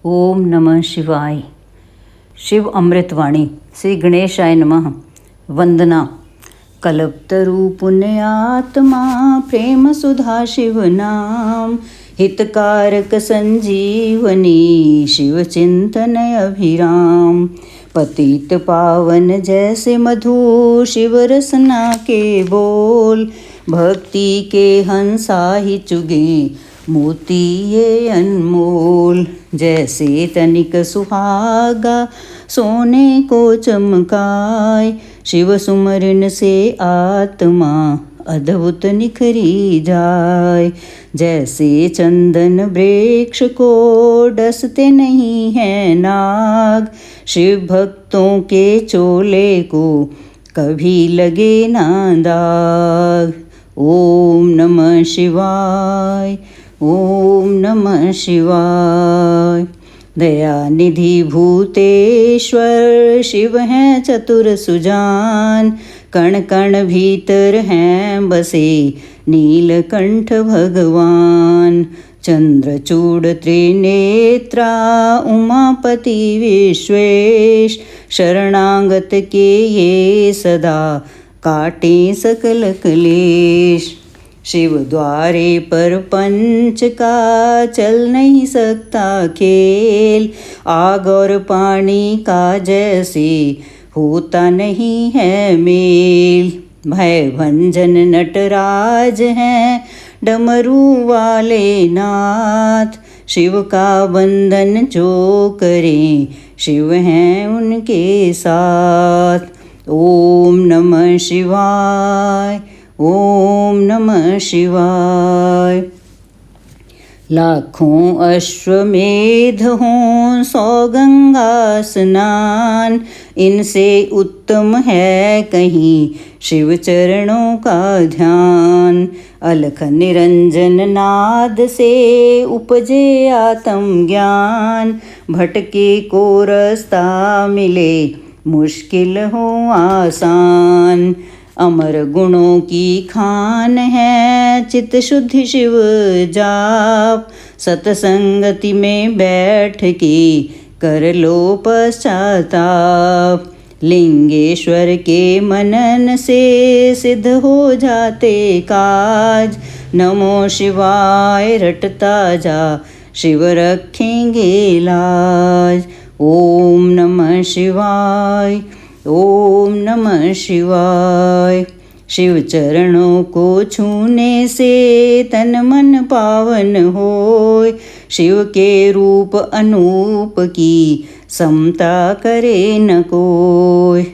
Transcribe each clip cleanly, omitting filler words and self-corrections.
ओम नमः शिवाय। शिव अमृतवाणी। श्री गणेशाय नमः। वंदना। कल्पतरु पुण्यात्मा प्रेम सुधा शिव नाम, हितकारक संजीवनी शिव चिंतन अभिराम। पतित पावन जैसे मधु शिव रसना के बोल, भक्ति के हंसा ही चुगे मोती ये अनमोल। जैसे तनिक सुहागा सोने को चमकाए, शिव सुमरन से आत्मा अद्भुत निखरी जाए। जैसे चंदन वृक्ष को डसते नहीं है नाग, शिव भक्तों के चोले को कभी लगे ना दाग। ओम नमः शिवाय, ओम नमः शिवाय। दयानिधि भूतेश्वर शिव हैं चतुर सुजान, कण कण भीतर हैं बसे नीलकंठ भगवान। चंद्रचूड़ त्रिनेत्रा उमापति विश्वेश, शरणागत के ये सदा काटे सकल क्लेश। शिव द्वारे पर पंच का चल नहीं सकता खेल, आग और पानी का जैसे होता नहीं है मेल। भय भंजन नटराज हैं डमरू वाले नाथ, शिव का बंधन जो करें शिव हैं उनके साथ। ओम नमः शिवाय, ओम नमः शिवाय। लाखों अश्वमेध हों 100 गंगा स्नान, इनसे उत्तम है कहीं शिव चरणों का ध्यान। अलख निरंजन नाद से उपजे आत्म ज्ञान, भटके को रास्ता मिले मुश्किल हो आसान। अमर गुणों की खान है चित शुद्धि शिव जाप, सतसंगति में बैठ के कर लो पश्चाताप। लिंगेश्वर के मनन से सिद्ध हो जाते काज, नमो शिवाय रटता जा शिव रखेंगे लाज। ओम नमः शिवाय, ओम नमः शिवाय। शिव चरणों को छूने से तन मन पावन होय, शिव के रूप अनूप की समता करे न कोय।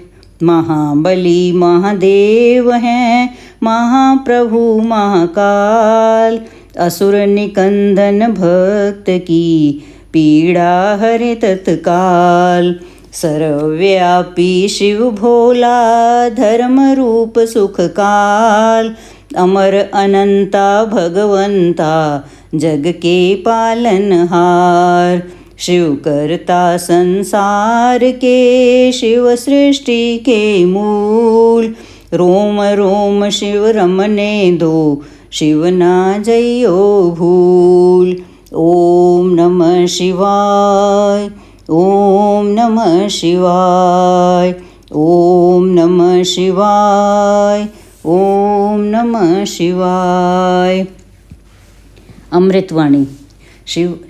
महाबली महादेव हैं महाप्रभु महाकाल, असुर निकंदन भक्त की पीड़ा हरे तत्काल। सर्वव्यापी शिव भोला धर्म रूप सुख काल, अमर अनंता भगवंता जग के पालनहार। शिव करता संसार के शिव सृष्टि के मूल, रोम रोम शिव रमने दो शिव ना जइयो भूल। ओम नमः शिवाय, ओम नमः शिवाय, ओम नमः शिवाय, ओम नमः शिवाय। अमृतवाणी।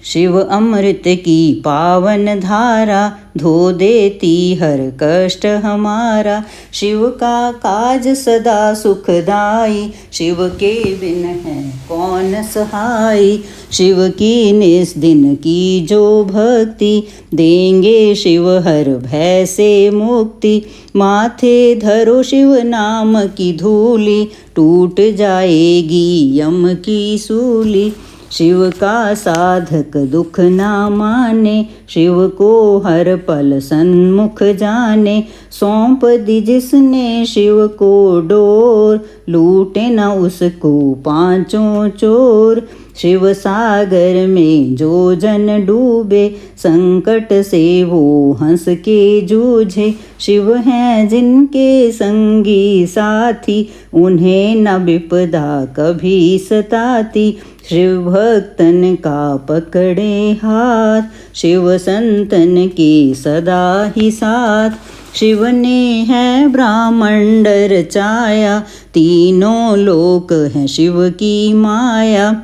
शिव अमृत की पावन धारा धो देती हर कष्ट हमारा। शिव का काज सदा सुखदाई, शिव के बिन है कौन सहाय। शिव की निस दिन की जो भक्ति, देंगे शिव हर भय से मुक्ति। माथे धरो शिव नाम की धूली, टूट जाएगी यम की सूली। शिव का साधक दुख ना माने, शिव को हर पल सन्मुख जाने। सौंप दी जिसने शिव को डोर, लूटे न उसको पांचों चोर। शिव सागर में जो जन डूबे, संकट से वो हंस के जूझे। शिव हैं जिनके संगी साथी, उन्हें न विपदा कभी सताती। शिव भक्तन का पकड़े हाथ, शिव संतन के सदा ही साथ। शिव ने है ब्रह्मांड रचाया, तीनों लोक हैं शिव की माया।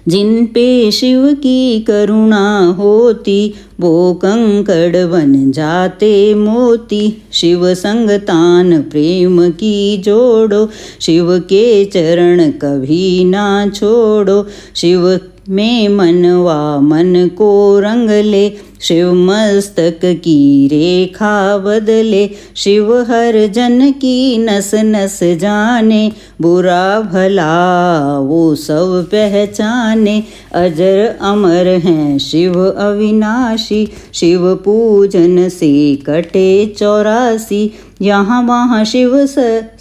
जिन पे शिव की करुणा होती, वो कंकड़ बन जाते मोती। शिव संग तान प्रेम की जोड़ो, शिव के चरण कभी ना छोड़ो। शिव में मनवा मन को रंग ले, शिव मस्तक की रेखा बदले। शिव हर जन की नस नस जाने, बुरा भला वो सब पहचाने। अजर अमर हैं शिव अविनाशी, शिव पूजन से कटे 84। यहाँ वहाँ शिव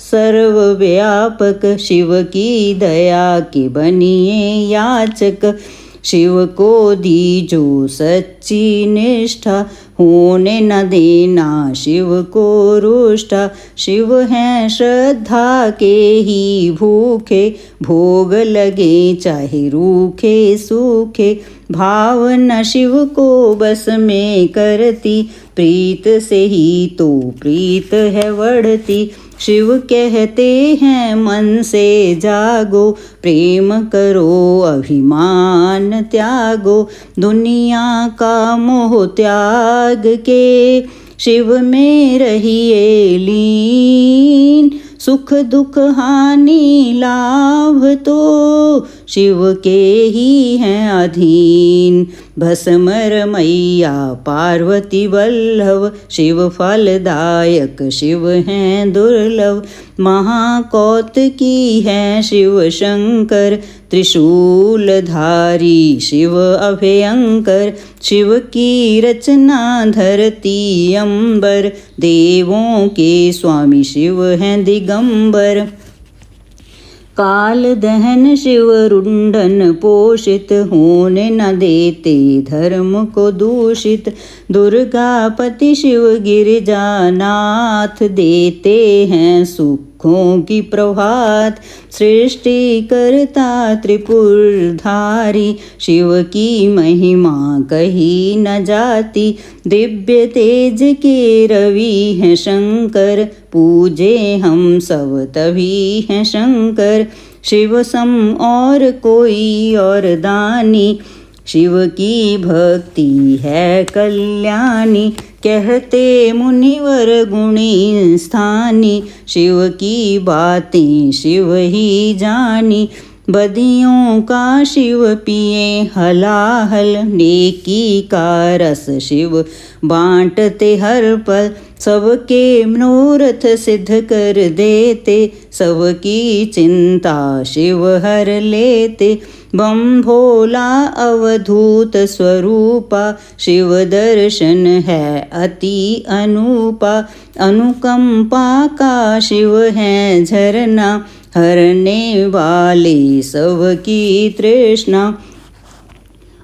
सर्वव्यापक, शिव की दया के बनिए याचक। शिव को दी जो सच्ची निष्ठा, होने न देना शिव को रुष्टा। शिव हैं श्रद्धा के ही भूखे, भोग लगे चाहे रूखे सूखे। भावना शिव को बस में करती, प्रीत से ही तो प्रीत है बढ़ती। शिव कहते हैं मन से जागो, प्रेम करो अभिमान त्यागो। दुनिया का मोह त्याग के, शिव में रहिए लीन। सुख दुख हानि लाभ तो, शिव के ही हैं अधीन। भस्मर मैया पार्वती वल्लभ, शिव फलदायक शिव हैं दुर्लभ। महाकौतुकी हैं शिव शंकर, त्रिशूलधारी शिव अभयंकर। शिव की रचना धरती अंबर, देवों के स्वामी शिव हैं दिगंबर। काल दहन शिव रुंडन पोषित, होने न देते धर्म को दूषित। दुर्गापति शिव गिरिजानाथ, देते हैं सुखों की प्रभात। सृष्टि करता त्रिपुरधारी, शिव की महिमा कही न जाती। दिव्य तेज के रवि हैं शंकर, पूजे हम सब तभी हैं शंकर। शिव सम और कोई और दानी, शिव की भक्ति है कल्याणी। कहते मुनिवर गुणी स्थानी, शिव की बातें शिव ही जानी। बदियों का शिव पिए हलाहल, नेकी का रस शिव बांटते हर पल। सबके मनोरथ सिद्ध कर देते, सबकी चिंता शिव हर लेते। बम भोला अवधूत स्वरूपा, शिव दर्शन है अति अनूपा। अनुकंपा का शिव है झरना, हरने वाले सबकी तृष्णा।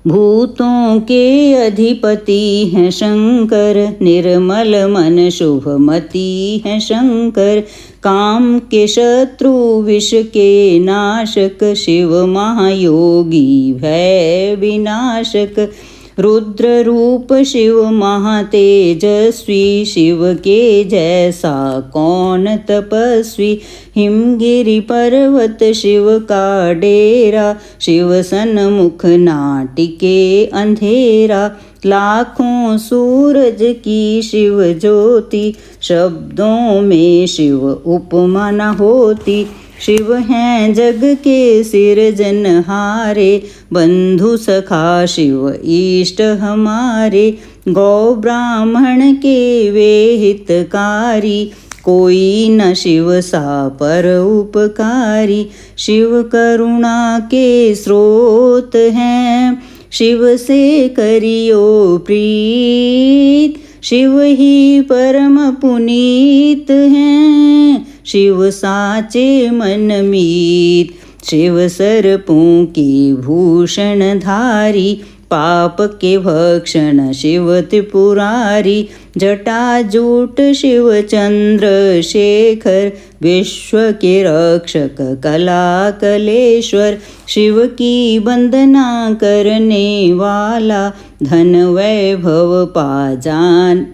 भूतों के अधिपति हैं शंकर, निर्मल मन शुभमति हैं शंकर। काम के शत्रु विष के नाशक, शिव महायोगी भय विनाशक। रुद्र रूप शिव महातेजस्वी, शिव के जैसा कौन तपस्वी। हिमगिरि पर्वत शिव का डेरा, शिव सन्मुख नाटिके अंधेरा। लाखों सूरज की शिव ज्योति, शब्दों में शिव उपमा न होती। शिव हैं जग के सिरजनहारे, बंधु सखा शिव इष्ट हमारे। गौ ब्राह्मण के वे हितकारी, कोई न शिव सा पर उपकारी। शिव करुणा के स्रोत हैं, शिव से करियो प्रीत। शिव ही परम पुनीत हैं, शिव साचे मन मीत। शिव सर्पों के भूषण धारी, पाप के भक्षण शिव त्रिपुरारी। जटाजूट शिव चंद्रशेखर, विश्व के रक्षक कला कलेश्वर। शिव की वंदना करने वाला, धन वैभव पा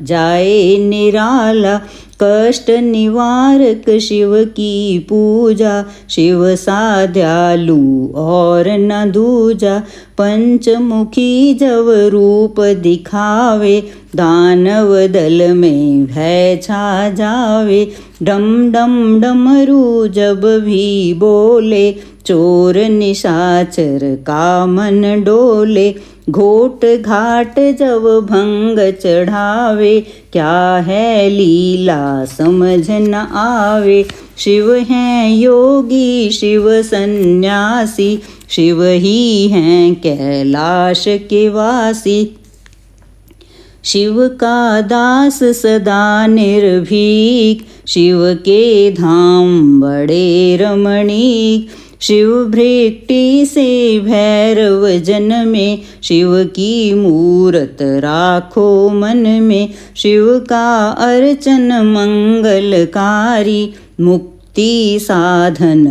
जाए निराला। कष्ट निवारक शिव की पूजा, शिव सा दयालु और न दूजा। पंचमुखी जब रूप दिखावे, दानव दल में भय छा जावे। डम डम डमरू जब भी बोले, चोर निशाचर का मन डोले। घोट घाट जब भंग चढ़ावे, क्या है लीला समझ न आवे। शिव हैं योगी शिव सन्यासी, शिव ही हैं कैलाश के वासी। शिव का दास सदा निर्भीक, शिव के धाम बड़े रमणीक। शिव भृक्टी से भैरव जन में, शिव की मूरत राखो मन में। शिव का अर्चन मंगलकारी, मुक्ति साधन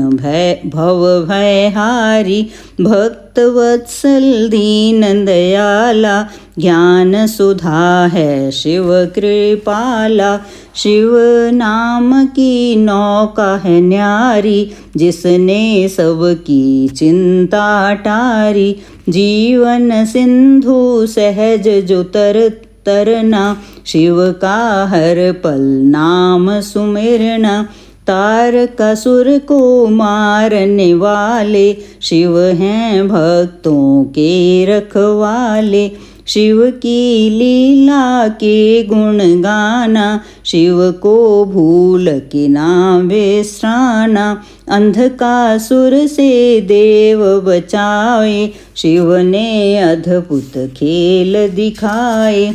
भव भयहारी। भक्त वत्सल दीन दयाला, ज्ञान सुधा है शिव कृपाला। शिव नाम की नौका है न्यारी, जिसने सबकी चिंता टारी। जीवन सिंधु सहज जो तरना, शिव का हर पल नाम सुमिरना। तारकासुर को मारने वाले, शिव हैं भक्तों के रखवाले। शिव की लीला के गुण गाना, शिव को भूल के ना विश्राना। अंधकासुर से देव बचाए, शिव ने अद्भुत खेल दिखाए।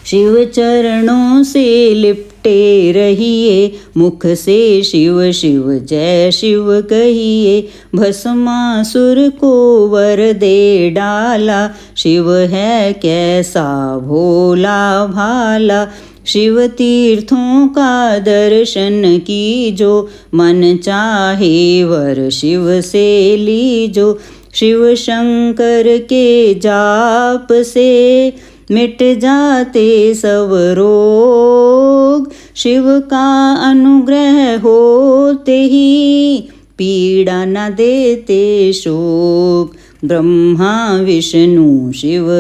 शिव चरणों से लिपटे रहिए, मुख से शिव शिव जय शिव कहिए। भस्मासुर को वर दे डाला, शिव है कैसा भोला भाला। शिव तीर्थों का दर्शन कीजो, मन चाहे वर शिव से लीजो। शिव शंकर के जाप से मिट जाते सब रोग, शिव का अनुग्रह होते ही पीड़ा न देते शोक। ब्रह्मा विष्णु शिव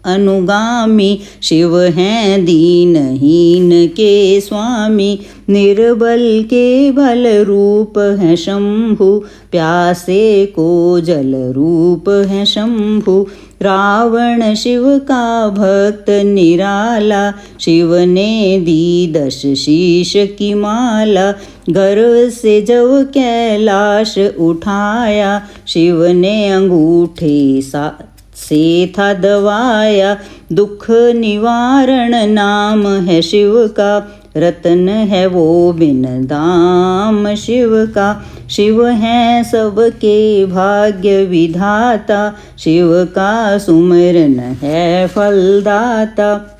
अनुगामी, शिव हैं दीनहीन के स्वामी। निर्बल के बल रूप है शंभु, प्यासे को जल रूप है शंभु। रावण शिव का भक्त निराला, शिव ने दी 10 शीश की माला। गर्व से जब कैलाश उठाया, शिव ने अंगूठे से था दबाया। दुख निवारण नाम है शिव का, रत्न है वो बिन दाम शिव का। शिव हैं सबके भाग्य विधाता, शिव का सुमिरन है फलदाता।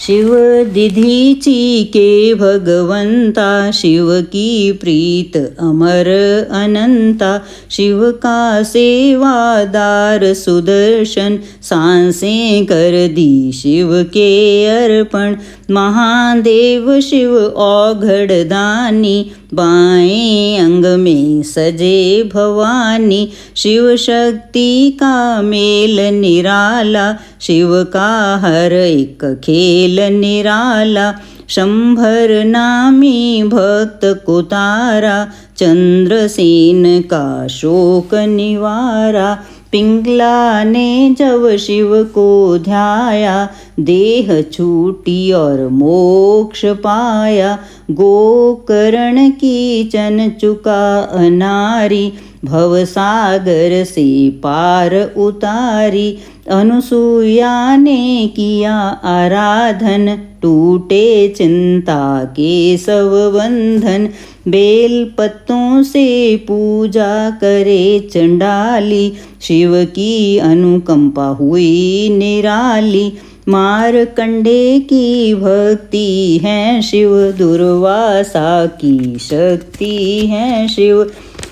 शिव दिधीची के भगवंता, शिव की प्रीत अमर अनंता। शिव का सेवादार सुदर्शन, सांसें कर दी शिव के अर्पण। महादेव शिव औघड़ दानी, बाएं अंग में सजे भवानी। शिव शक्ति का मेल निराला, शिव का हर एक खेल निराला। शंभर नामी भक्त को तारा, चंद्रसेन का शोक निवारा। पिंगला ने जब शिव को ध्याया, देह छूटी और मोक्ष पाया। गोकर्ण की चन चुका अनारी, भवसागर से पार उतारी। अनुसूया ने किया आराधन, टूटे चिंता के सब बंधन। बेल पत्तों से पूजा करे चंडाली, शिव की अनुकंपा हुई निराली। मारकंडे की भक्ति है शिव, दुर्वासा की शक्ति है शिव।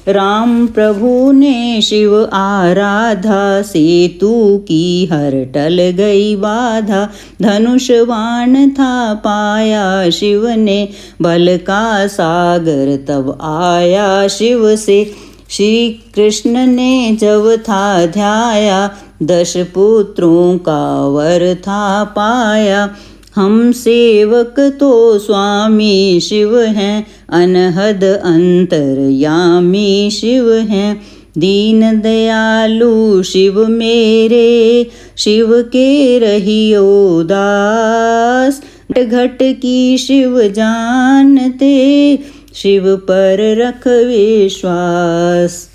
राम प्रभु ने शिव आराधा, सेतु की हर टल गई बाधा। धनुष बाण था पाया शिव ने, बल का सागर तब आया शिव से। श्री कृष्ण ने जब था ध्याया, 10 पुत्रों का वर था पाया। हम सेवक तो स्वामी शिव हैं, अनहद अंतर्यामी शिव हैं। दीन दयालु शिव मेरे, शिव के रहियो दास। घट की शिव जानते, शिव पर रख विश्वास।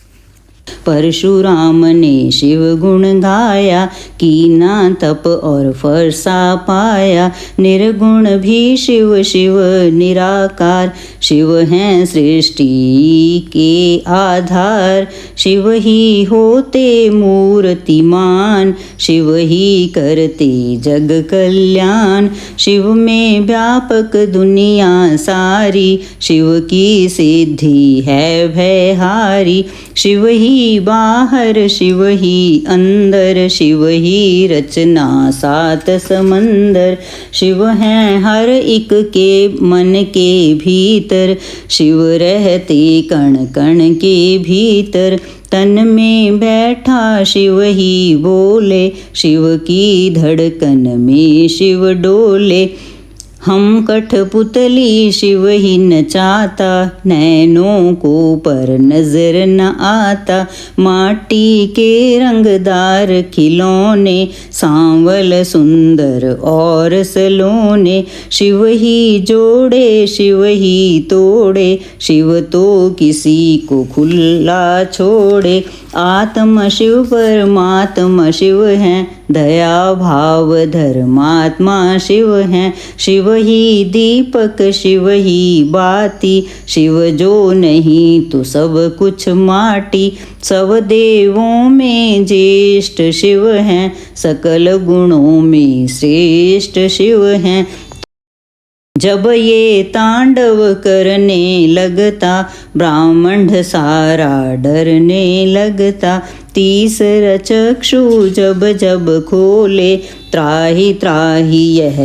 परशुराम ने शिव गुण गाया, कीना तप और फरसा पाया। निर्गुण भी शिव शिव निराकार, शिव हैं सृष्टि के आधार। शिव ही होते मूर्तिमान, शिव ही करते जग कल्याण। शिव में व्यापक दुनिया सारी, शिव की सिद्धि है भयहारी। शिव ही बाहर शिव ही अंदर, शिव ही रचना 7 समंदर। शिव हैं हर एक के मन के भीतर, शिव रहते कण कण के भीतर। तन में बैठा शिव ही बोले, शिव की धड़कन में शिव डोले। हम कठपुतली शिव ही नचाता, नैनों को पर नजर न आता। माटी के रंगदार खिलौने, सांवल सुंदर और सलोने। शिव ही जोड़े शिव ही तोड़े, शिव तो किसी को खुला छोड़े। आत्म शिव परमात्मा शिव हैं, दया भाव धर्मात्मा शिव हैं। शिव ही दीपक शिव ही बाती, शिव जो नहीं तो सब कुछ माटी। सब देवों में ज्येष्ठ शिव हैं, सकल गुणों में श्रेष्ठ शिव हैं। जब ये तांडव करने लगता, ब्राह्मण सारा डरने लगता। 30 चक्षु जब जब खोले, त्राहि त्राहि यह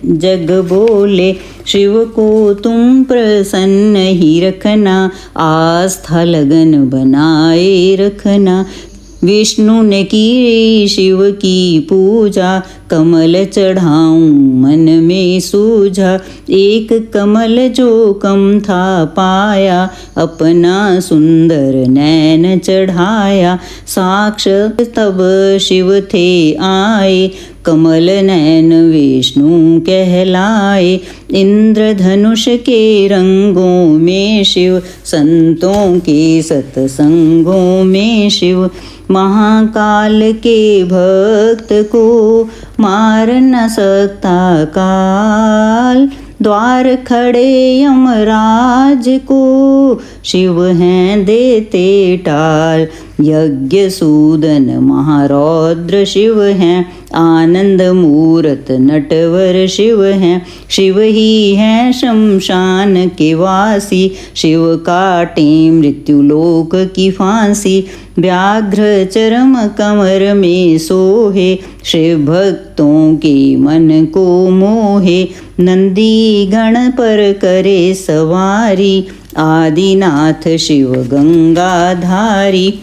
जग बोले। शिव को तुम प्रसन्न ही रखना, आस्था लगन बनाए रखना। विष्णु ने की शिव की पूजा, कमल चढ़ाऊं मन में सूझा। एक कमल जो कम था पाया, अपना सुंदर नैन चढ़ाया। साक्ष तब शिव थे आए, कमल नैन विष्णु कहलाए। इंद्रधनुष के रंगों में शिव, संतों के सत्संगों में शिव। महाकाल के भक्त को मार न सकता काल, द्वार खड़े यमराज को शिव हैं देते टाल। यज्ञ सूदन महारौद्र शिव हैं, आनंद मूरत नटवर शिव हैं। शिव ही हैं शमशान के वासी, शिव काटे मृत्युलोक की फांसी। व्याघ्र चरम कमर में सोहे, शिव भक्तों के मन को मोहे। नंदी गण पर करे सवारी, आदिनाथ शिव गंगाधारी।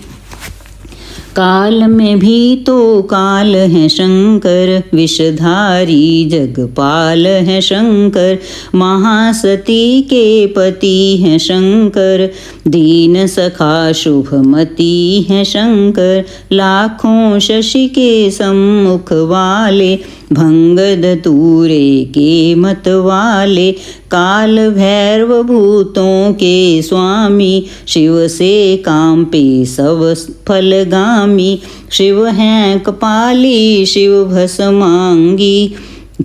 काल में भी तो काल है शंकर, विषधारी जगपाल है शंकर। महासती के पति हैं शंकर, दीन सखा शुभमती हैं शंकर। लाखों शशि के सम्मुख वाले, भंग धतूरे के मत वाले। काल भैरव भूतों के स्वामी, शिव से काम पे सब फलगामी। स्वामी। शिव हैं कपाली शिव भस्मांगी,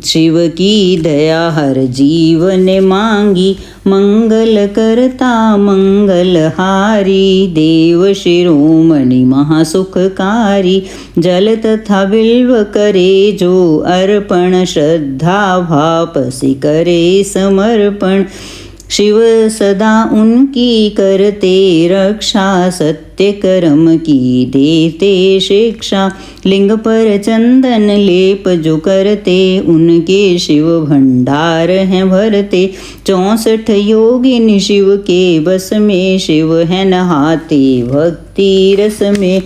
शिव की दया हर जीव ने मांगी। मंगल करता मंगलहारी, देव शिरोमणि महासुखकारी। जल तथा बिल्व करे जो अर्पण, श्रद्धा भापसि करे समर्पण। शिव सदा उनकी करते रक्षा, सत्य कर्म की देते शिक्षा। लिंग पर चंदन लेप जो करते, उनके शिव भंडार हैं भरते। 64 योगिनी शिव के बस में, शिव है नहाते भक्ति रस में।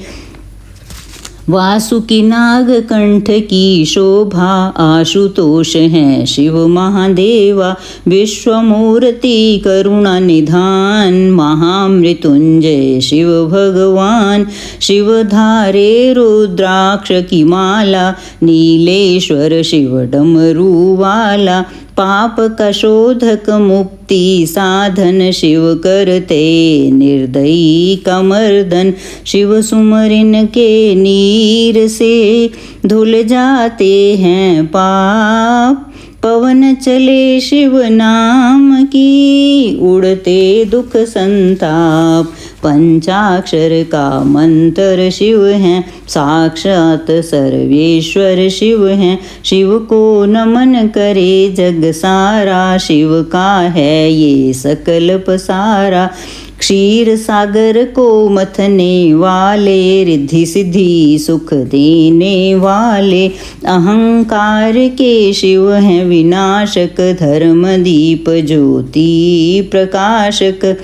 वासुकी नाग कंठ की शोभा, आशुतोष हैं शिव महादेवा। विश्वमूर्ति करुणा निधान, महामृत्युंजय शिव भगवान। शिव धारे रुद्राक्ष की माला, नीलेश्वर शिव डमरू वाला। पाप का शोधक मुक्ति साधन, शिव करते निर्दयी का मर्दन। शिव सुमरिन के नीर से धुल जाते हैं पाप, पवन चले शिव नाम की, उड़ते दुख संताप। पंचाक्षर का मंत्र शिव हैं, साक्षात सर्वेश्वर शिव हैं। शिव को नमन करे जग सारा, शिव का है ये सकल पसारा। क्षीर सागर को मथने वाले, रिद्धि सिद्धि सुख देने वाले। अहंकार के शिव हैं विनाशक, धर्म दीप ज्योति प्रकाशक।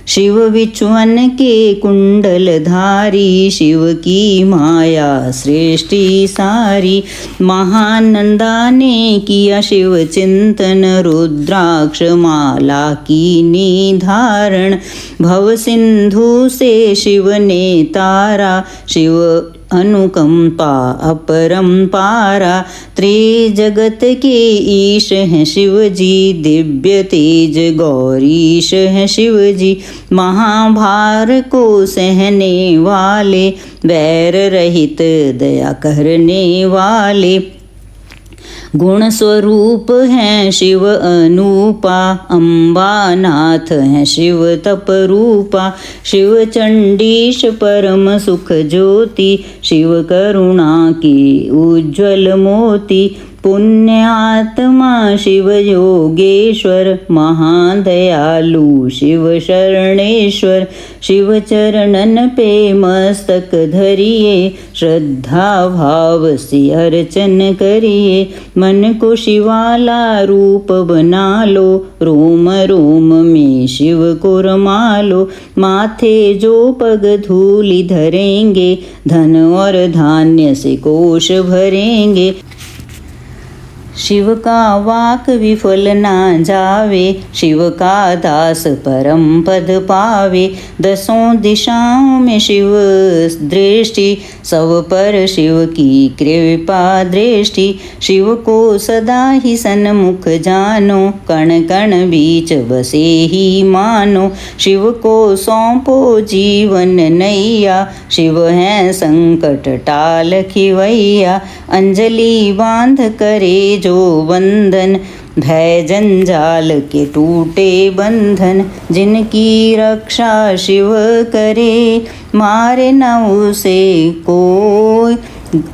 शिव विचवन के कुंडल धारी, शिव की माया सृष्टि सारी। महानंदा ने किया शिव चिंतन, रुद्राक्ष माला की निधारण। भव सिंधु से शिव ने तारा, शिव अनुकंपा अपरंपारा। त्रिजगत के ईश हैं शिव जी, दिव्य तेज गौरीश हैं शिव जी। महाभार को सहने वाले, वैर रहित दया करने वाले। गुण स्वरूप हैं शिव अनूपा, अम्बानाथ हैं शिव तपरूपा। शिव चंडीश परम सुख ज्योति, शिव करुणा की उज्ज्वल मोती। पुण्यात्मा शिव योगेश्वर, महादयालु शिव शरणेश्वर। शिव चरणन पे मस्तक धरिए, श्रद्धा भाव से अर्चन करिए। मन को शिवाला रूप बना लो, रोम रोम में शिव को रमा लो। माथे जो पग धूलि धरेंगे, धन और धान्य से कोश भरेंगे। शिव का वाक विफल ना जावे, शिव का दास परम पद पावे। दसों दिशाओं में शिव दृष्टि, सब पर शिव की कृपा दृष्टि। शिव को सदा ही सन्मुख जानो, कण कण बीच बसे ही मानो। शिव को सौंपो जीवन नैया, शिव है संकट टाल खिवैया। अंजलि बांध करे जो बंधन, भय जंजाल के टूटे बंधन। जिनकी रक्षा शिव करे, मारे न उसे कोई।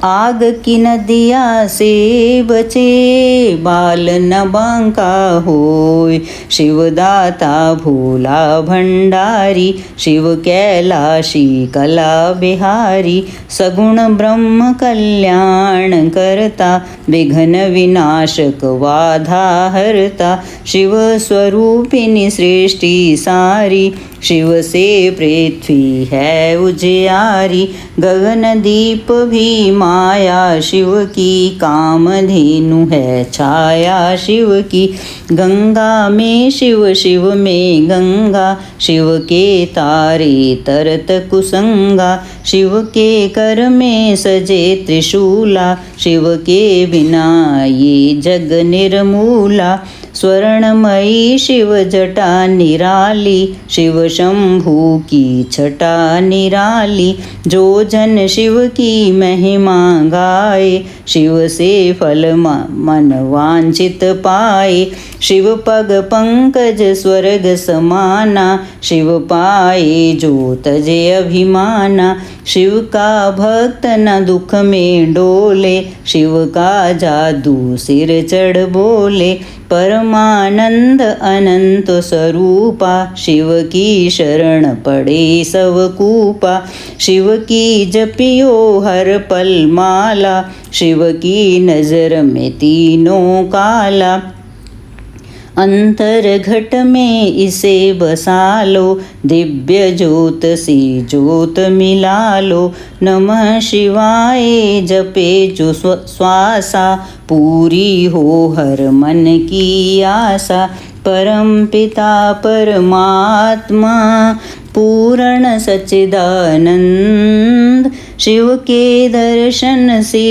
आग की नदिया से बचे, बाल न बांका होय। शिवदाता भोला भंडारी, शिव कैलाशी कला बिहारी। सगुण ब्रह्म कल्याण करता, विघ्न विनाशक बाधा हरता। शिव स्वरूपिणी सृष्टि सारी, शिव से पृथ्वी है उजियारी। गगन दीप भी माया शिव की, कामधेनु है छाया शिव की। गंगा में शिव, शिव में गंगा, शिव के तारे तरत कुसंगा। शिव के कर में सजे त्रिशूला, शिव के बिना ये जग निर्मूला। स्वर्णमयी शिव जटा निराली, शिव शंभू की छटा निराली। जो जन शिव की महिमा गाए, शिव से फल मन वांछित पाए। शिव पग पंकज स्वर्ग समाना, शिव पाए जो तजे अभिमाना। शिव का भक्त न दुख में डोले, शिव का जादू सिर चढ़ बोले। परमानंद अनंत स्वरूपा, शिव की शरण पड़े सब कूपा। शिव की जपियो हर पल माला, शिव की नजर में तीनों काला। अंतर घट में इसे बसा लो, दिव्य ज्योत सी ज्योत मिला लो। नमः शिवाय जपे जो श्वासा, पूरी हो हर मन की आशा। परम पिता परमात्मा पूर्ण सच्चिदानंद, शिव के दर्शन से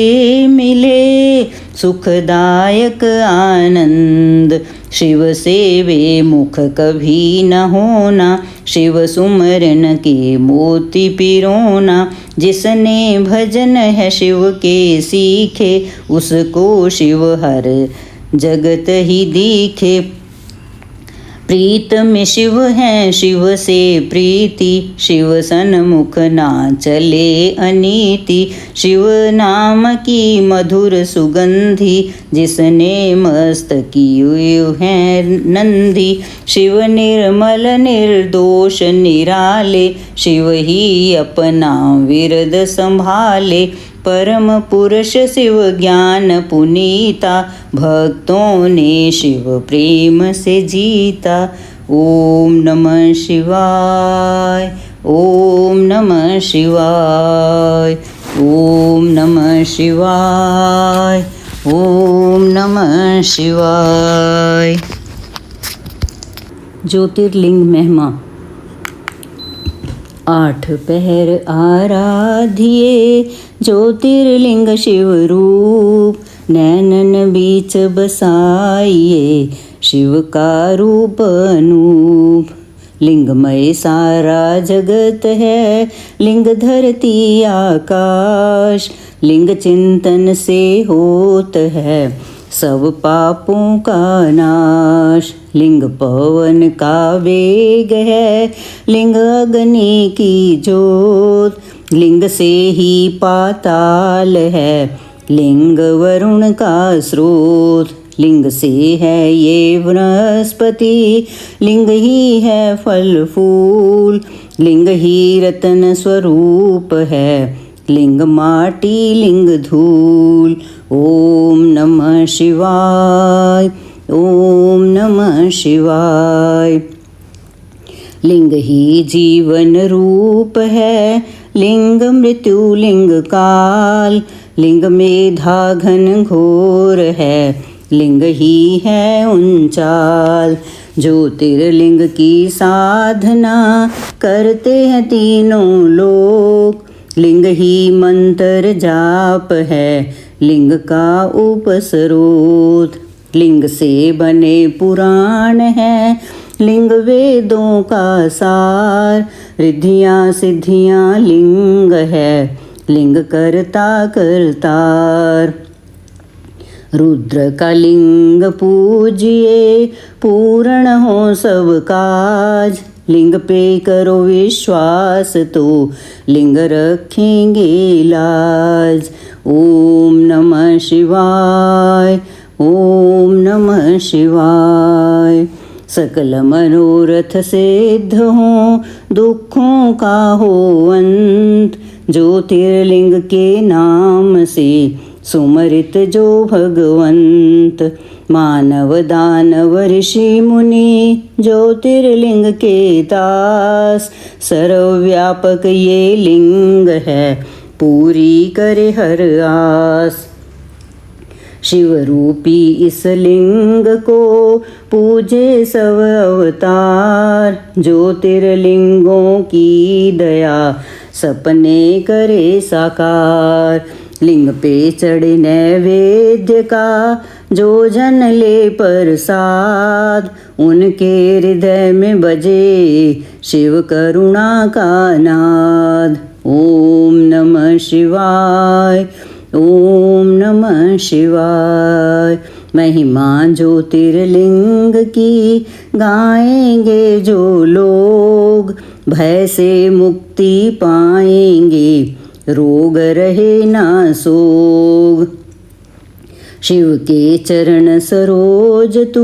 मिले सुखदायक आनंद। शिव से वे मुख कभी न होना, शिव सुमरन के मोती पिरोना। जिसने भजन है शिव के सीखे, उसको शिव हर जगत ही दिखे। प्रीत में शिव है शिव से प्रीति, शिव सन्मुख ना चले अनीति। शिव नाम की मधुर सुगंधि, जिसने मस्त की है नंदी। शिव निर्मल निर्दोष निराले, शिव ही अपना विरद संभाले। परम पुरुष शिव ज्ञान पुनीता, भक्तों ने शिव प्रेम से जीता। ओम नमः शिवाय, ओम नमः शिवाय, ओम नमः शिवाय, ओम नमः शिवाय। ज्योतिर्लिंग महिमा। 8 पहर आराधिए ज्योतिर्लिंग शिव रूप, नैनन बीच बसाइए शिव का रूप अनूप। लिंगमय सारा जगत है, लिंग धरती आकाश। लिंग चिंतन से होत है सब पापों का नाश। लिंग पवन का वेग है, लिंग अग्नि की जोत। लिंग से ही पाताल है, लिंग वरुण का स्रोत। लिंग से है ये बृहस्पति, लिंग ही है फल फूल। लिंग ही रतन स्वरूप है, लिंग माटी लिंग धूल। ओम नमः शिवाय, ओम नमः शिवाय। लिंग ही जीवन रूप है, लिंग मृत्यु लिंग काल। लिंग मेधा घन घोर है, लिंग ही है उंचाल। ज्योतिर्लिंग की साधना करते हैं तीनों लोग। लिंग ही मंत्र जाप है, लिंग का उपस्रोत। लिंग से बने पुराण है, लिंग वेदों का सार। रिद्धियाँ सिद्धियाँ लिंग है, लिंग करता करतार। रुद्र का लिंग पूजिए, पूर्ण हो सब काज। लिंग पे करो विश्वास, तो लिंग रखेंगे लाज। ओम नमः शिवाय, ओम नमः शिवाय। सकल मनोरथ सिद्ध हो, दुखों का हो अंत। ज्योतिर्लिंग के नाम से सुमरित जो भगवंत। मानव दानव ऋषि मुनि ज्योतिर्लिंग के दास। सर्वव्यापक ये लिंग है, पूरी करे हर आस। शिव रूपी इस लिंग को पूजे सब अवतार। ज्योतिर्लिंगों की दया सपने करे साकार। लिंग पे चढ़े नैवेद्य का जो जन ले प्रसाद, उनके हृदय में बजे शिव करुणा का नाद। ओम नमः शिवाय, ओम नमः शिवाय। महिमा ज्योतिर्लिंग की गाएंगे जो लोग, भय से मुक्ति पाएंगे, रोग रहे ना सोग। शिव के चरण सरोज तू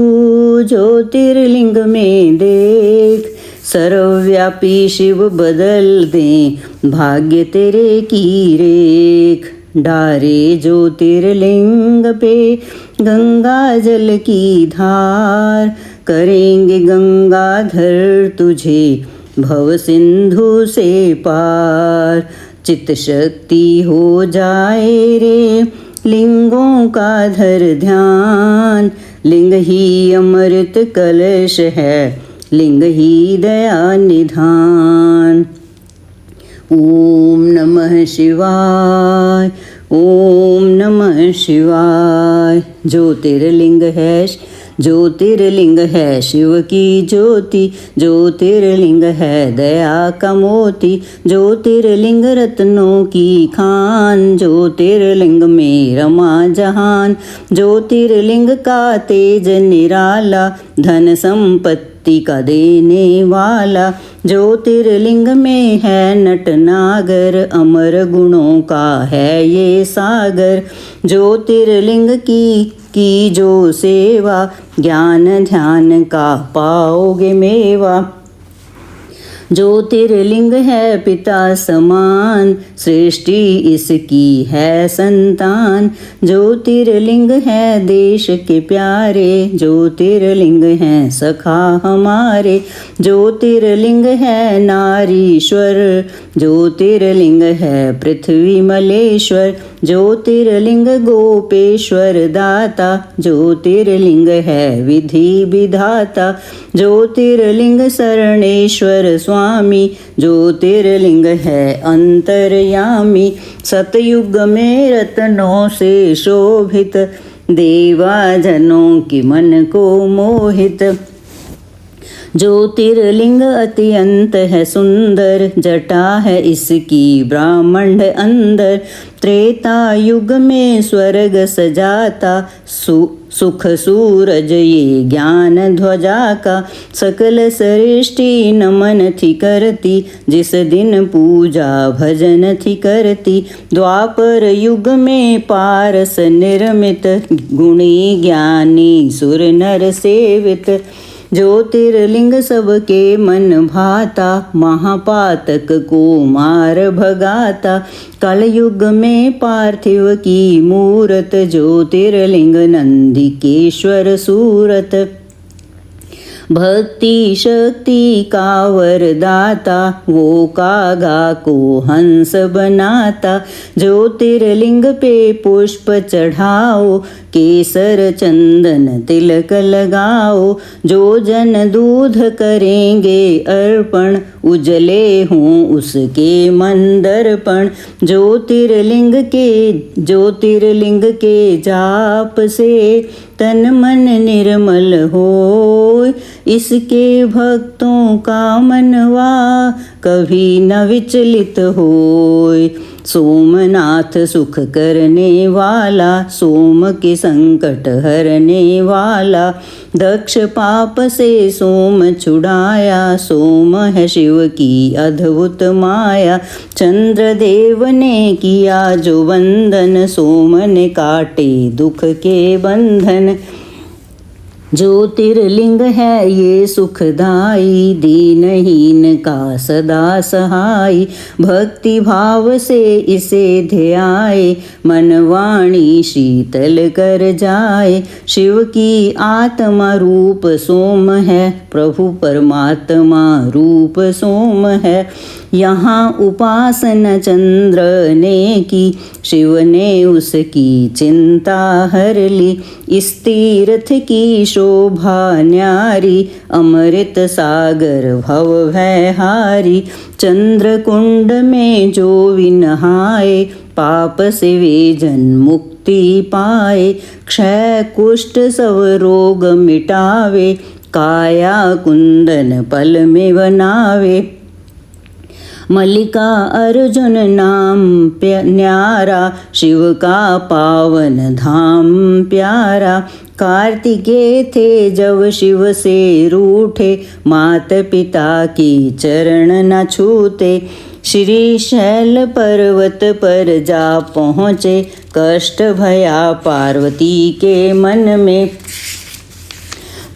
ज्योतिर्लिंग में देख, सर्वव्यापी शिव बदल दे भाग्य तेरे की रेख। डारे ज्योतिर्लिंग पे गंगा जल की धार, करेंगे गंगाधर तुझे भव सिंधु से पार। चित्त शक्ति हो जाए रे लिंगों का धर ध्यान, लिंग ही अमृत कलश है, लिंग ही दया निधान। ओम नमः शिवाय, ओम नमः शिवाय। ज्योतिर्लिंग है, ज्योतिर्लिंग है शिव की ज्योति, ज्योतिर्लिंग है दया का मोती। ज्योतिर्लिंग रत्नों की खान, ज्योतिर्लिंग में रमा जहान। ज्योतिर्लिंग का तेज निराला, धन संपत्ति का देने वाला। ज्योतिर्लिंग में है नटनागर, अमर गुणों का है ये सागर। ज्योतिर्लिंग की जो सेवा, ज्ञान ध्यान का पाओगे मेवा। ज्योतिर्लिंग है पिता समान, सृष्टि इसकी है संतान। ज्योतिर्लिंग है देश के प्यारे, ज्योतिर्लिंग है सखा हमारे। ज्योतिर्लिंग है नारीश्वर, ज्योतिर्लिंग है पृथ्वी मलेश्वर। ज्योतिर्लिंग गोपेश्वर दाता, ज्योतिर्लिंग है विधि विधाता। ज्योतिर्लिंग शरणेश्वर स्वामी, ज्योतिर्लिंग है अंतर्यामी। सतयुग में रत्नों से शोभित, देवाजनों के मन को मोहित। ज्योतिर्लिंग अत्यंत है सुंदर, जटा है इसकी ब्राह्मण अंदर। त्रेता युग में स्वर्ग सजाता, सुख सूरज ये ज्ञान ध्वजा का। सकल सृष्टि नमन थी करती, जिस दिन पूजा भजन थी करती। द्वापर युग में पारस निर्मित, गुणी ज्ञानी सुर नर सेवित। ज्योतिर्लिंग सबके मन भाता, महापातक को मार भगाता। कलयुग में पार्थिव की मूरत, ज्योतिर्लिंग नंदिकेश्वर सूरत। भक्ति शक्ति का वरदाता, वो कागा को हंस बनाता। ज्योतिर्लिंग पे पुष्प चढ़ाओ, केसर चंदन तिलक लगाओ। जो जन दूध करेंगे अर्पण, उजले हों उसके मन दर्पण। ज्योतिर्लिंग के जाप से तन मन निर्मल होय। इसके भक्तों का मनवा कभी न विचलित होय। सोमनाथ सुख करने वाला, सोम के संकट हरने वाला। दक्ष पाप से सोम छुड़ाया, सोम है शिव की अद्भुत माया। चंद्रदेव ने किया जो वंदन, सोम ने काटे दुख के बंधन। ज्योतिर्लिंग है ये सुखदाई, दीनहीन का सदा सहाय। भक्ति भाव से इसे ध्याए, मन वाणी शीतल कर जाए। शिव की आत्मा रूप सोम है, प्रभु परमात्मा रूप सोम है। यहाँ उपासना चंद्र ने की, शिव ने उसकी चिंता हर ली। इस तीर्थ की शोभा न्यारी, अमृत सागर भव भय हारी। चंद्र कुंड में जो विनहाए, पाप से वे जन मुक्ति पाए। क्षय कुष्ठ सब रोग मिटावे, काया कुंदन पल में बनावे। मल्लिका अर्जुन नाम न्यारा, शिव का पावन धाम प्यारा। कार्तिकेय थे जब शिव से रूठे, मात पिता की चरण न छूते। श्री शैल पर्वत पर जा पहुँचे, कष्ट भया पार्वती के मन में।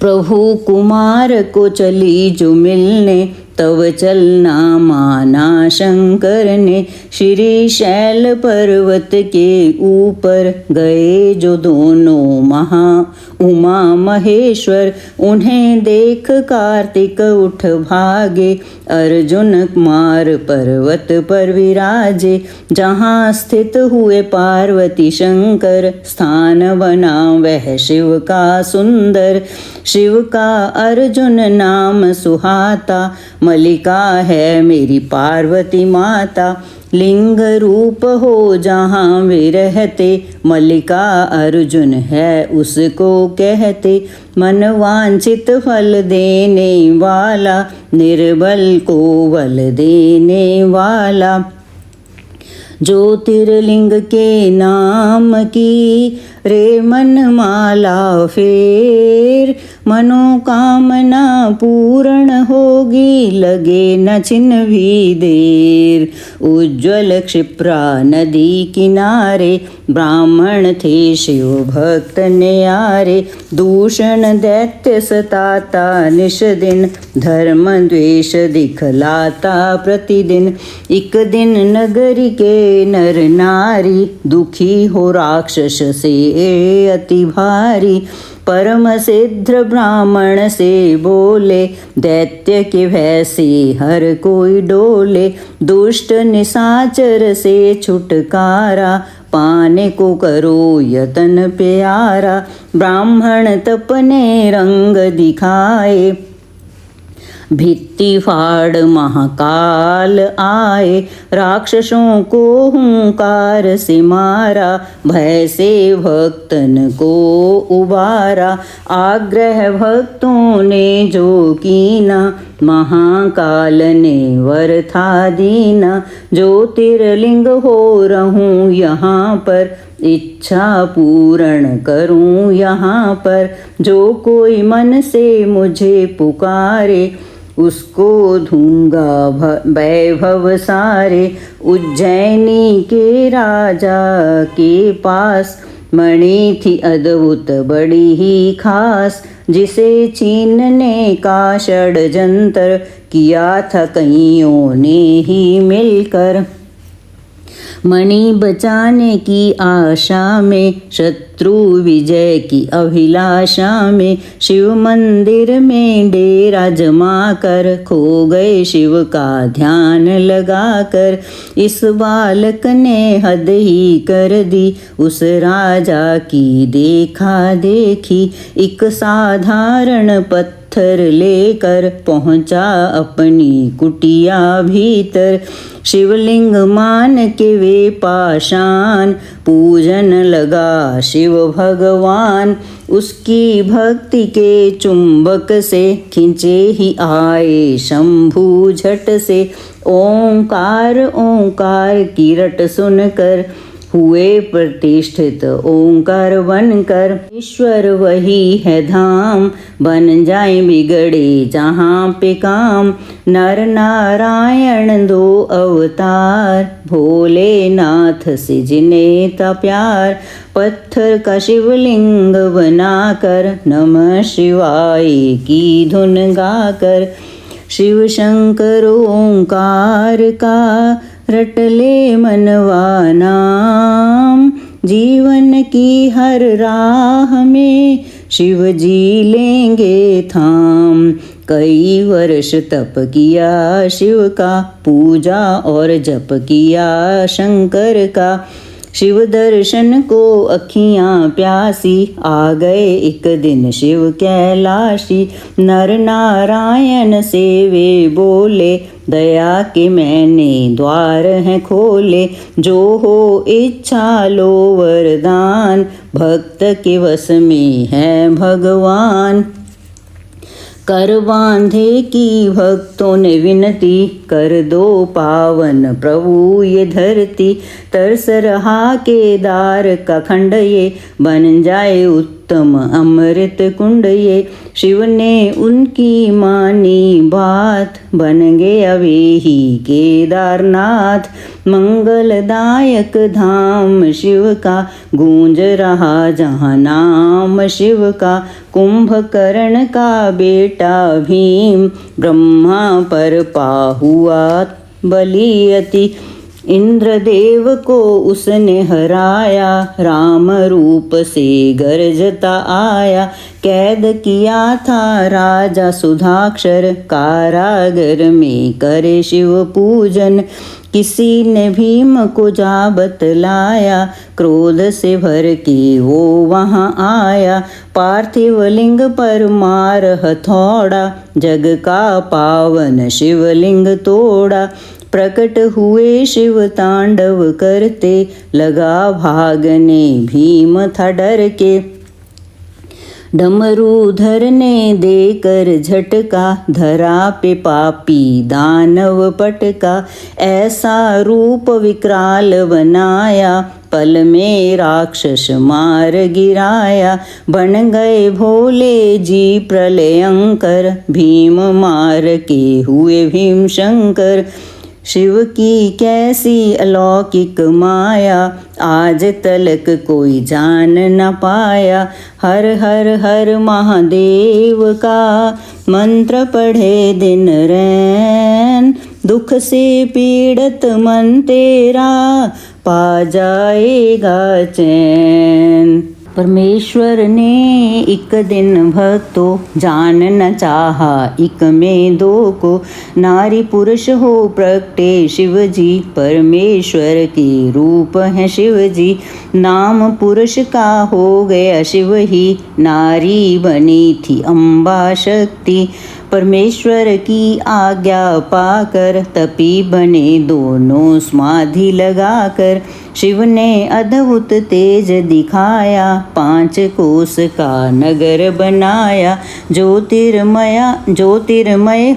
प्रभु कुमार को चली जो मिलने, तब चलना माना शंकर ने। श्री शैल पर्वत के ऊपर गए जो दोनों उमा महेश्वर, उन्हें देख कार्तिक उठ भागे। अर्जुन कुमार पर्वत पर विराजे, जहाँ स्थित हुए पार्वती शंकर, स्थान बना वह शिव का सुंदर। शिव का अर्जुन नाम सुहाता, मल्लिका है मेरी पार्वती माता। लिंग रूप हो जहाँ वे रहते, मल्लिका अर्जुन है उसको कहते। मन वांछित फल देने वाला, निर्बल को बल देने वाला। ज्योतिर्लिंग के नाम की रे मन माला फेर, मनोकामना पूर्ण होगी, लगे न छिन भी देर। उज्ज्वल क्षिप्रा नदी किनारे, ब्राह्मण थे शिव भक्त न्यारे। दूषण दैत्य सताता निश दिन, धर्म द्वेष दिखलाता प्रतिदिन। एक दिन नगरी के नर नारी, दुखी हो राक्षस से अति भारी। परम सिद्ध ब्राह्मण से बोले, दैत्य के भय से हर कोई डोले। दुष्ट निशाचर से छुटकारा, पाने को करो यतन प्यारा। ब्राह्मण तपने रंग दिखाए, भित्ति फाड़ महाकाल आए। राक्षसों को हुंकार से मारा, भय से भक्तन को उबारा। आग्रह भक्तों ने जो कीना, महाकाल ने वर था दीना। ज्योतिर्लिंग हो रहूं यहाँ पर, इच्छा पूर्ण करूं यहाँ पर। जो कोई मन से मुझे पुकारे, उसको दूंगा वैभव सारे। उज्जैनी के राजा के पास, मणि थी अद्भुत बड़ी ही खास। जिसे छीनने का षड्यंत्र किया था कईयों ने ही मिलकर। मणि बचाने की आशा में, शत्रु विजय की अभिलाषा में। शिव मंदिर में डेरा जमा कर, खो गए शिव का ध्यान लगाकर। इस बालक ने हद ही कर दी, उस राजा की देखा देखी। एक साधारण पत्थर लेकर पहुँचा अपनी कुटिया भीतर। शिवलिंग मान के वे पाषाण, पूजन लगा शिव भगवान। उसकी भक्ति के चुंबक से खिंचे ही आए शंभु झट से। ओंकार ओंकार की रट सुनकर, हुए प्रतिष्ठित ओंकार बनकर। ईश्वर वही है धाम, बन जाए बिगड़े जहाँ पे काम। नर नारायण दो अवतार, भोलेनाथ से जिन्हें था प्यार। पत्थर का शिवलिंग बनाकर, नमः शिवाय की धुन गाकर। शिव शंकर ओंकार का रट ले मनवा नाम। जीवन की हर राह में शिव जी लेंगे थाम। कई वर्ष तप किया शिव का, पूजा और जप किया शंकर का। शिव दर्शन को अखियाँ प्यासी, आ गए एक दिन शिव कैलाशी। नर नारायण से वे बोले, दया के मैंने द्वार हैं खोले। जो हो इच्छा लो वरदान, भक्त के वश में है भगवान। कर बांधे की भक्तों ने विनती, कर दो पावन प्रभु ये धरती। तरस रहा केदार का खंड ये, बन जाए उत्तम अमृत कुंड ये। शिव ने उनकी मानी बात, बन गया वे ही केदारनाथ। मंगलदायक धाम शिव का, गूंज रहा जहाँ नाम शिव का। कुंभकर्ण का बेटा भीम, ब्रह्मा पर पाहुआ बलियति। इंद्रदेव को उसने हराया, राम रूप से गरजता आया। कैद किया था राजा सुधाक्षर, कारागर में करे शिव पूजन। किसी ने भीम को जा बतलाया, क्रोध से भर के वो वहाँ आया। पार्थिव लिंग पर मार हथौड़ा, जग का पावन शिवलिंग तोड़ा। प्रकट हुए शिव तांडव करते, लगा भागने भीम था डर के। डमरूधर ने देकर झटका, धरा पे पापी दानव पटका। ऐसा रूप विकराल बनाया, पल में राक्षस मार गिराया। बन गए भोले जी प्रलयंकर, भीम मार के हुए भीम शंकर। शिव की कैसी अलौकिक माया, आज तलक कोई जान न पाया। हर हर हर महादेव का मंत्र पढ़े दिन रैन, दुख से पीड़ित मन तेरा पा जाएगा चैन। परमेश्वर ने एक दिन भक्तों जान न चाहा एक में दो को। नारी पुरुष हो प्रगटे शिव जी, परमेश्वर के रूप हैं शिव जी। नाम पुरुष का हो गया शिव ही, नारी बनी थी अम्बा शक्ति। परमेश्वर की आज्ञा पाकर तपी बने दोनों समाधि लगाकर। शिव ने अद्भुत तेज दिखाया, 5 कोस का नगर बनाया। ज्योतिर्मय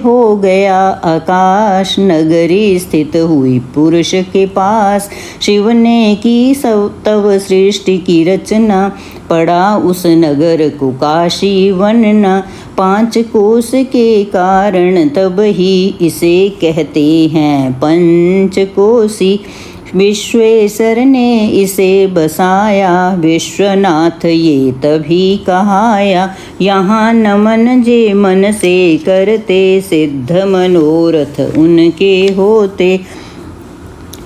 हो गया आकाश, नगरी स्थित हुई पुरुष के पास। शिव ने की तब सृष्टि की रचना, पड़ा उस नगर को काशी बनना। 5 कोस के कारण तब ही इसे कहते हैं पंचकोसी। विश्वेश्वर ने इसे बसाया, विश्वनाथ ये तभी कहाया। यहाँ नमन जे मन से करते, सिद्ध मनोरथ उनके होते।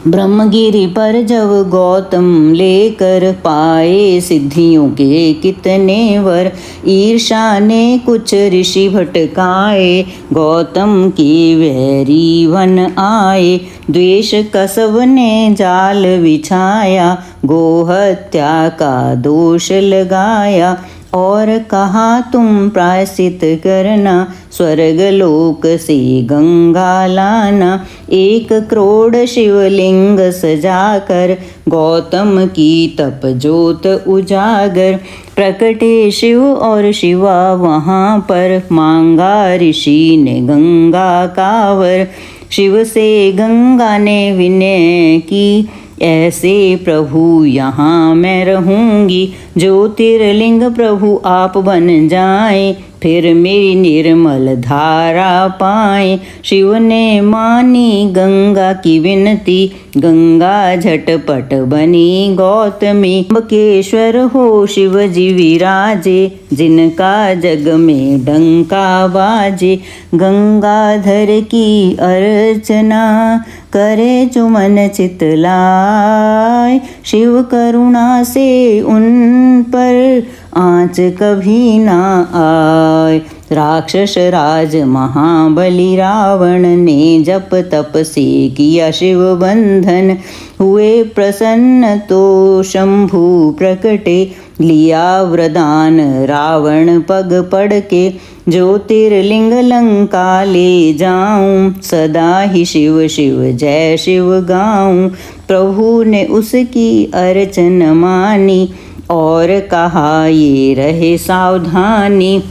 ब्रह्मगिरि पर जब गौतम लेकर, पाए सिद्धियों के कितने वर। ईर्षा ने कुछ ऋषि भटकाए, गौतम के वैरी वन आए। द्वेष का सबने जाल बिछाया, गोहत्या का दोष लगाया। और कहा तुम प्रायश्चित करना, स्वर्ग लोक से गंगा लाना। 1 करोड़ शिवलिंग सजाकर, गौतम की तप ज्योत उजागर। प्रकटे शिव और शिवा वहाँ पर, मांगा ऋषि ने गंगा कावर। शिव से गंगा ने विनय की, ऐसे प्रभु यहाँ मैं रहूँगी। ज्योतिर्लिंग प्रभु आप बन जाएं, फिर मेरी निर्मल धारा पाएं। शिव ने मानी गंगा की विनती, गंगा झटपट बनी गौतमी। अम्बकेश्वर हो शिव जी विराजे, जिनका जग में डंका बाजे। गंगाधर की अर्चना, करे जो मन चितलाय। शिव करुणा से उन पर आँच कभी ना आए। राक्षस राज महाबली रावण ने जप तप से किया शिव बंधन। हुए प्रसन्न तो शंभु प्रकटे, लिया वरदान रावण पग पड़ के। ज्योतिर्लिंग लंका ले जाऊं, सदा ही शिव शिव जय शिव गाऊं। प्रभु ने उसकी अर्चन मानी, और कहा ये रहे सावधानी।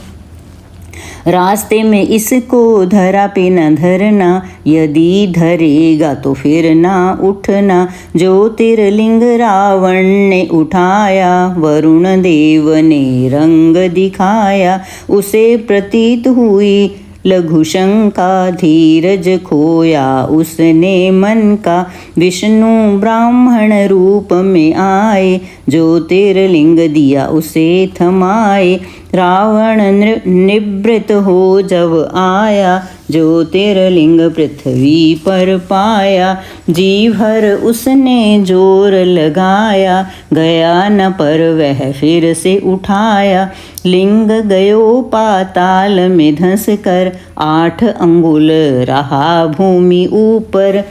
रास्ते में इसको धरा पे न धरना, यदि धरेगा तो फिर ना उठना। ज्योतिर्लिंग रावण ने उठाया, वरुण देव ने रंग दिखाया। उसे प्रतीत हुई लघु शंका, धीरज खोया उसने मन का। विष्णु ब्राह्मण रूप में आए, ज्योतिर्लिंग दिया उसे थमाए। रावण निवृत्त हो जब आया, ज्योतिर्लिंग पृथ्वी पर पाया। जी भर उसने जोर लगाया, गया न पर वह फिर से उठाया। लिंग गयो पाताल में धंस कर, 8 अंगुल रहा भूमि ऊपर।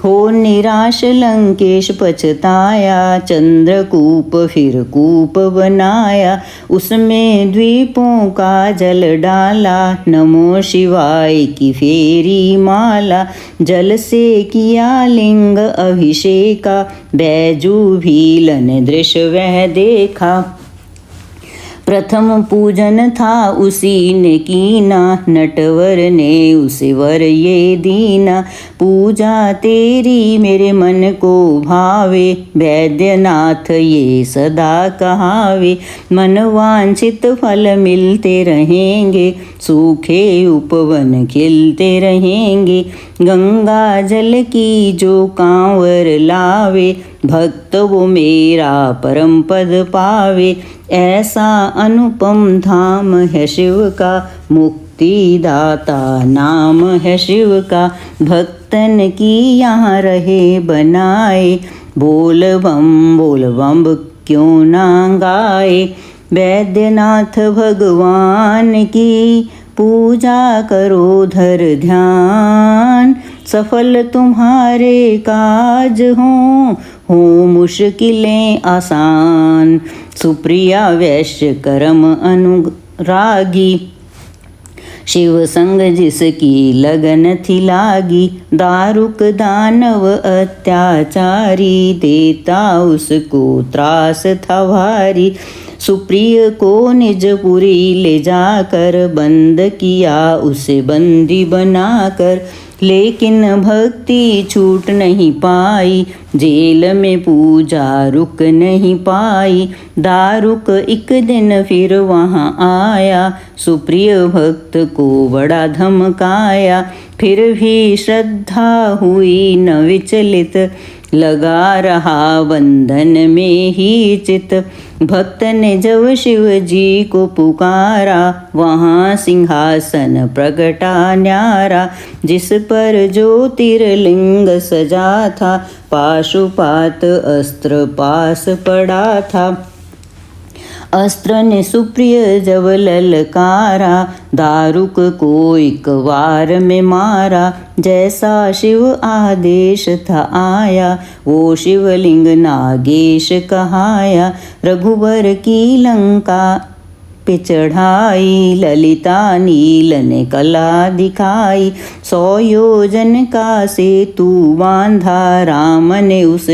हो निराश लंकेश पछताया, चंद्रकूप फिर कूप बनाया। उसमें द्वीपों का जल डाला, नमो शिवाय की फेरी माला। जल से किया लिंग अभिषेका, बैजू भीलन दृश्य वह देखा। प्रथम पूजन था उसी ने कीना, नटवर ने उसे वर ये दीना। पूजा तेरी मेरे मन को भावे, वैद्यनाथ ये सदा कहावे। मन वांछित फल मिलते रहेंगे, सूखे उपवन खिलते रहेंगे। गंगा जल की जो कांवर लावे, भक्त वो मेरा परम पद पावे। ऐसा अनुपम धाम है शिव का, मुक्तिदाता नाम है शिव का। भक्तन की यहाँ रहे बनाए, बोल बम क्यों ना गाए। वैद्यनाथ भगवान की पूजा करो धर ध्यान, सफल तुम्हारे काज हो मुश्किलें आसान। सुप्रिया वैश्य कर्म अनुरागी, शिव संग जिसकी लगन थी लागी। दारुक दानव अत्याचारी, देता उसको त्रास था भारी। सुप्रिय को निजपुरी ले जाकर, बंद किया उसे बंदी बनाकर। लेकिन भक्ति छूट नहीं पाई, जेल में पूजा रुक नहीं पाई। दारुक एक दिन फिर वहाँ आया, सुप्रिय भक्त को बड़ा धमकाया। फिर भी श्रद्धा हुई न विचलित, लगा रहा बंधन में ही चित। भक्त ने जब शिव जी को पुकारा, वहाँ सिंहासन प्रगटा न्यारा। जिस पर ज्योतिर्लिंग सजा था, पाशुपात अस्त्र पास पड़ा था। अस्त्र ने सुप्रिय जब ललकारा, दारुक को एक वार में मारा। जैसा शिव आदेश था आया, वो शिवलिंग नागेश कहाया। रघुवर की लंका पे चढ़ाई, ललिता नील ने कला दिखाई। 100 योजन का सेतु बांधा, राम ने उस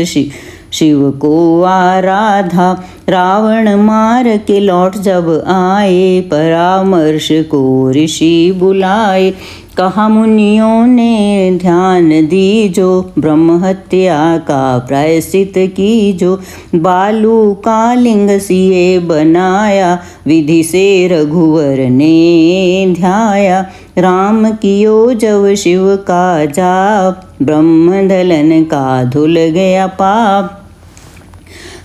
शिव को आराधा। रावण मार के लौट जब आए, परामर्श को ऋषि बुलाए। कहा मुनियों ने ध्यान दीजो, ब्रह्म हत्या का प्रायश्चित कीजो। बालू का लिंग सिए बनाया, विधि से रघुवर ने ध्याया। राम कियो जब शिव का जाप, ब्रह्म दलन का धुल गया पाप।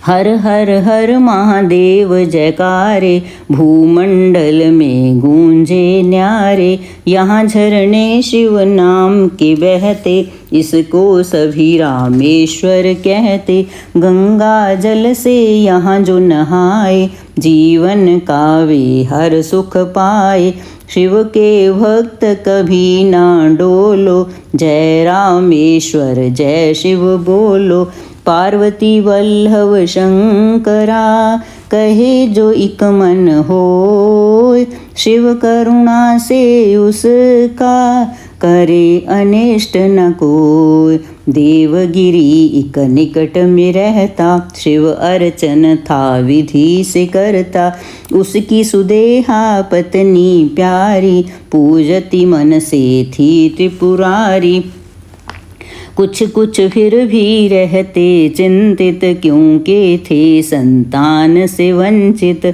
हर हर हर महादेव जयकारे, भूमंडल में गूंजे न्यारे। यहाँ झरने शिव नाम के बहते, इसको सभी रामेश्वर कहते। गंगा जल से यहाँ जो नहाए, जीवन का वे हर सुख पाए। शिव के भक्त कभी ना डोलो, जय रामेश्वर जय शिव बोलो। पार्वती वल्लभ शंकरा, कहे जो इक मन होय। शिव करुणा से उसका, करे अनिष्ट न कोय। देवगिरी इक निकट में रहता, शिव अर्चन था विधि से करता। उसकी सुदेहा पत्नी प्यारी, पूजती मन से थी त्रिपुरारी। कुछ कुछ फिर भी रहते चिंतित, क्योंकि थे संतान से वंचित।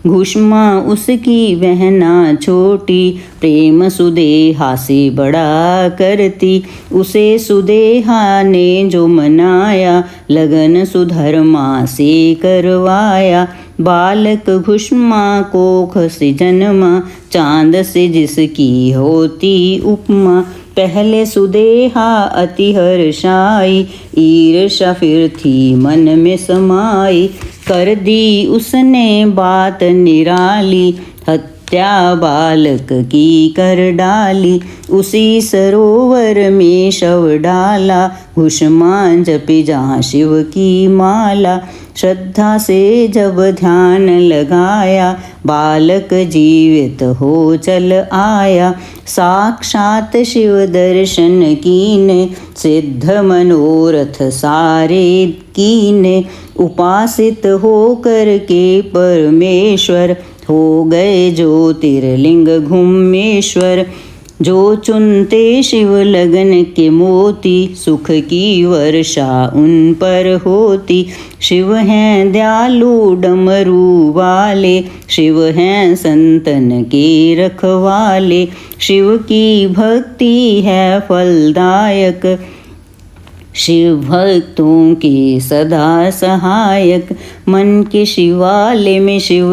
घुष्मा उसकी बहना छोटी, प्रेम सुदेहा से बड़ा करती। उसे सुदेहा ने जो मनाया, लगन सुधर्मा से करवाया। बालक घुष्मा कोख से जन्मा, चांद से जिसकी होती उपमा। पहले सुदेहा अति हर्षाई, ईर्ष्या फिर थी मन में समाई। कर दी उसने बात निराली, हत्या बालक की कर डाली। उसी सरोवर में शव डाला, घुष्मा जपी जहाँ शिव की माला। श्रद्धा से जब ध्यान लगाया, बालक जीवित हो चल आया। साक्षात शिव दर्शन कीने, सिद्ध मनोरथ सारे कीने। उपासित होकर के परमेश्वर, हो गए ज्योतिर्लिंग घुमेश्वर। जो चुनते शिव लगन के मोती, सुख की वर्षा उन पर होती। शिव हैं दयालु डमरू वाले, शिव हैं संतन के रखवाले। शिव की भक्ति है फलदायक, शिव भक्तों के सदा सहायक। मन के शिवालय में शिव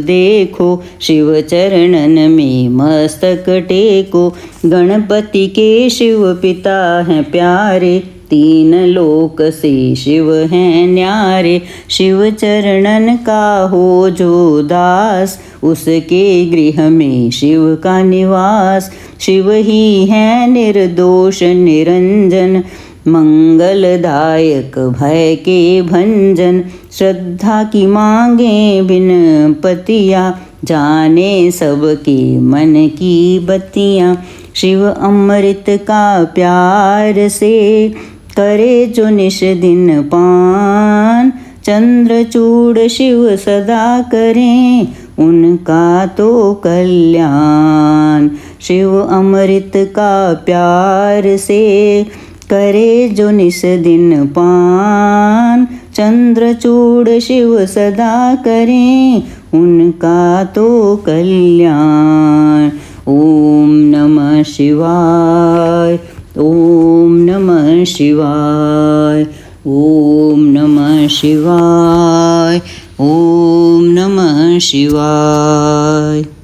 देखो, शिव चरणन में मस्तक टेको। गणपति के शिव पिता हैं प्यारे, तीन लोक से शिव हैं न्यारे। शिव चरणन का हो जो दास, उसके गृह में शिव का निवास। शिव ही है निर्दोष निरंजन, मंगलदायक भय के भंजन। श्रद्धा की मांगे बिन पतिया, जाने सबके मन की बतियाँ। शिव अमृत का प्यार से, करे जो निश दिन पान। चंद्रचूड़ शिव सदा करें, उनका तो कल्याण। शिव अमृत का प्यार से, करे जो निस दिन पान। चंद्रचूड़ शिव सदा करें, उनका तो कल्याण। ओम नमः शिवाय, ओम नमः शिवाय, ओम नमः शिवाय, ओम नमः शिवाय।